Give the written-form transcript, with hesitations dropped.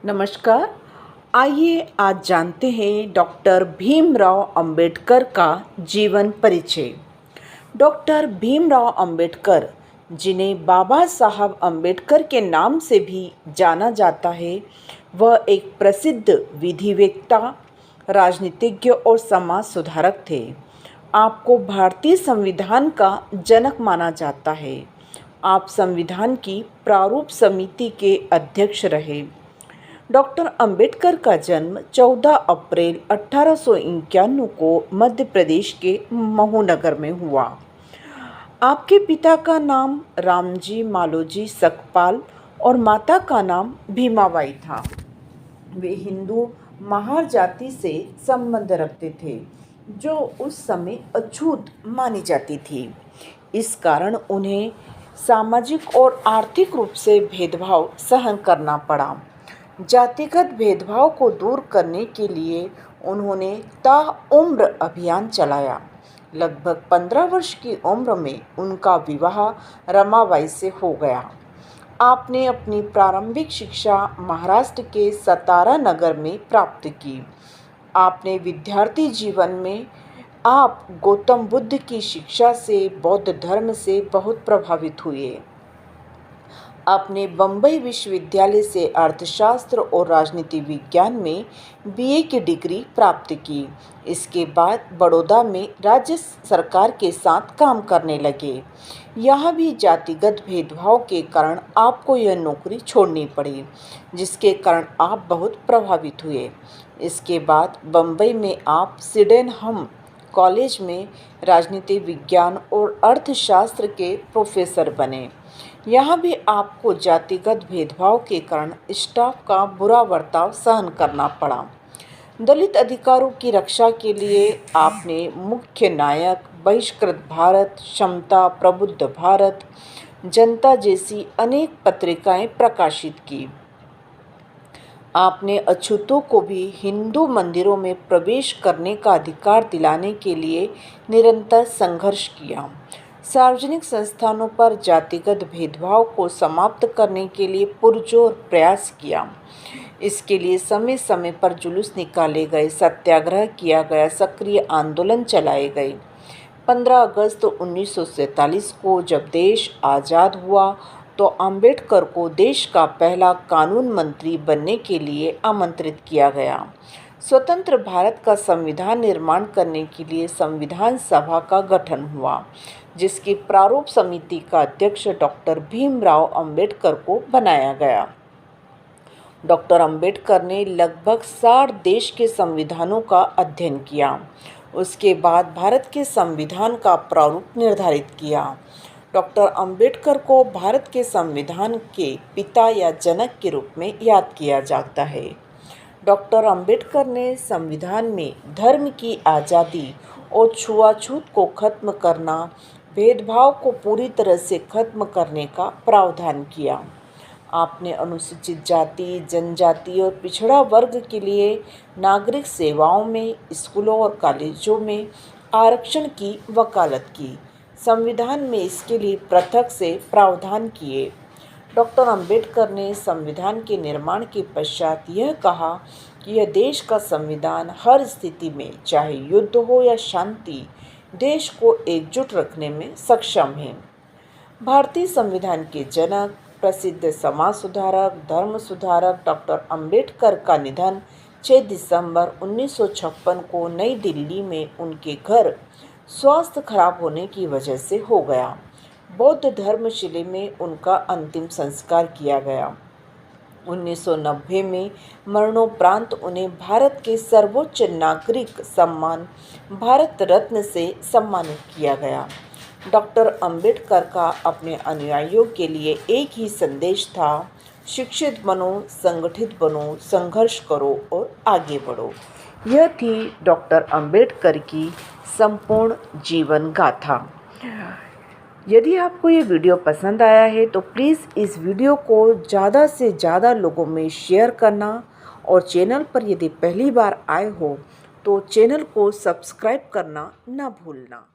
नमस्कार। आइए आज जानते हैं डॉक्टर भीमराव अंबेडकर का जीवन परिचय। डॉक्टर भीमराव अंबेडकर, जिन्हें बाबा साहब अंबेडकर के नाम से भी जाना जाता है, वह एक प्रसिद्ध विधिवेत्ता, राजनीतिज्ञ और समाज सुधारक थे। आपको भारतीय संविधान का जनक माना जाता है। आप संविधान की प्रारूप समिति के अध्यक्ष रहे। डॉक्टर अंबेडकर का जन्म 14 अप्रैल 1851 को मध्य प्रदेश के महू नगर में हुआ। आपके पिता का नाम रामजी मालोजी सकपाल और माता का नाम भीमाबाई था। वे हिंदू महार जाति से संबंध रखते थे, जो उस समय अछूत मानी जाती थी। इस कारण उन्हें सामाजिक और आर्थिक रूप से भेदभाव सहन करना पड़ा। जातिगत भेदभाव को दूर करने के लिए उन्होंने ताउम्र अभियान चलाया। लगभग 15 वर्ष की उम्र में उनका विवाह रमाबाई से हो गया। आपने अपनी प्रारंभिक शिक्षा महाराष्ट्र के सतारा नगर में प्राप्त की। आपने विद्यार्थी जीवन में आप गौतम बुद्ध की शिक्षा से, बौद्ध धर्म से बहुत प्रभावित हुए। आपने बम्बई विश्वविद्यालय से अर्थशास्त्र और राजनीति विज्ञान में बीए की डिग्री प्राप्त की। इसके बाद बड़ौदा में राज्य सरकार के साथ काम करने लगे। यहाँ भी जातिगत भेदभाव के कारण आपको यह नौकरी छोड़नी पड़ी, जिसके कारण आप बहुत प्रभावित हुए। इसके बाद बम्बई में आप सिडेनहम कॉलेज में राजनीति विज्ञान और अर्थशास्त्र के प्रोफेसर बने। यहाँ भी आपको जातिगत भेदभाव के कारण स्टाफ का बुरा बर्ताव सहन करना पड़ा। दलित अधिकारों की रक्षा के लिए आपने मुख्य नायक, बहिष्कृत भारत, समता, प्रबुद्ध भारत, जनता जैसी अनेक पत्रिकाएं प्रकाशित की। आपने अछूतों को भी हिंदू मंदिरों में प्रवेश करने का अधिकार दिलाने के लिए निरंतर संघर्ष किया। सार्वजनिक संस्थानों पर जातिगत भेदभाव को समाप्त करने के लिए पुरजोर प्रयास किया। इसके लिए समय समय पर जुलूस निकाले गए, सत्याग्रह किया गया, सक्रिय आंदोलन चलाए गए। 15 अगस्त 1947 को जब देश आज़ाद हुआ तो अंबेडकर को देश का पहला कानून मंत्री बनने के लिए आमंत्रित किया गया। स्वतंत्र भारत का संविधान निर्माण करने के लिए संविधान सभा का गठन हुआ, जिसकी प्रारूप समिति का अध्यक्ष डॉक्टर भीमराव अंबेडकर को बनाया गया। डॉक्टर अंबेडकर ने लगभग 60 देश के संविधानों का अध्ययन किया। उसके बाद भारत के संविधान का प्रारूप निर्धारित किया। डॉक्टर अंबेडकर को भारत के संविधान के पिता या जनक के रूप में याद किया जाता है। डॉक्टर अंबेडकर ने संविधान में धर्म की आज़ादी और छुआछूत को खत्म करना, भेदभाव को पूरी तरह से खत्म करने का प्रावधान किया। आपने अनुसूचित जाति, जनजाति और पिछड़ा वर्ग के लिए नागरिक सेवाओं में, स्कूलों और कॉलेजों में आरक्षण की वकालत की। संविधान में इसके लिए पृथक से प्रावधान किए। डॉक्टर अंबेडकर ने संविधान के निर्माण के पश्चात यह कहा कि यह देश का संविधान हर स्थिति में, चाहे युद्ध हो या शांति, देश को एकजुट रखने में सक्षम है। भारतीय संविधान के जनक, प्रसिद्ध समाज सुधारक, धर्म सुधारक डॉक्टर अंबेडकर का निधन 6 दिसंबर 1956 को नई दिल्ली में उनके घर स्वास्थ्य खराब होने की वजह से हो गया। बौद्ध धर्मशिला में उनका अंतिम संस्कार किया गया। 1990 में मरणोपरांत उन्हें भारत के सर्वोच्च नागरिक सम्मान भारत रत्न से सम्मानित किया गया। डॉक्टर अंबेडकर का अपने अनुयायियों के लिए एक ही संदेश था: शिक्षित बनो, संगठित बनो, संघर्ष करो और आगे बढ़ो। यह थी डॉक्टर अंबेडकर की संपूर्ण जीवन गाथा। यदि आपको ये वीडियो पसंद आया है तो प्लीज़ इस वीडियो को ज़्यादा से ज़्यादा लोगों में शेयर करना, और चैनल पर यदि पहली बार आए हो तो चैनल को सब्सक्राइब करना ना भूलना।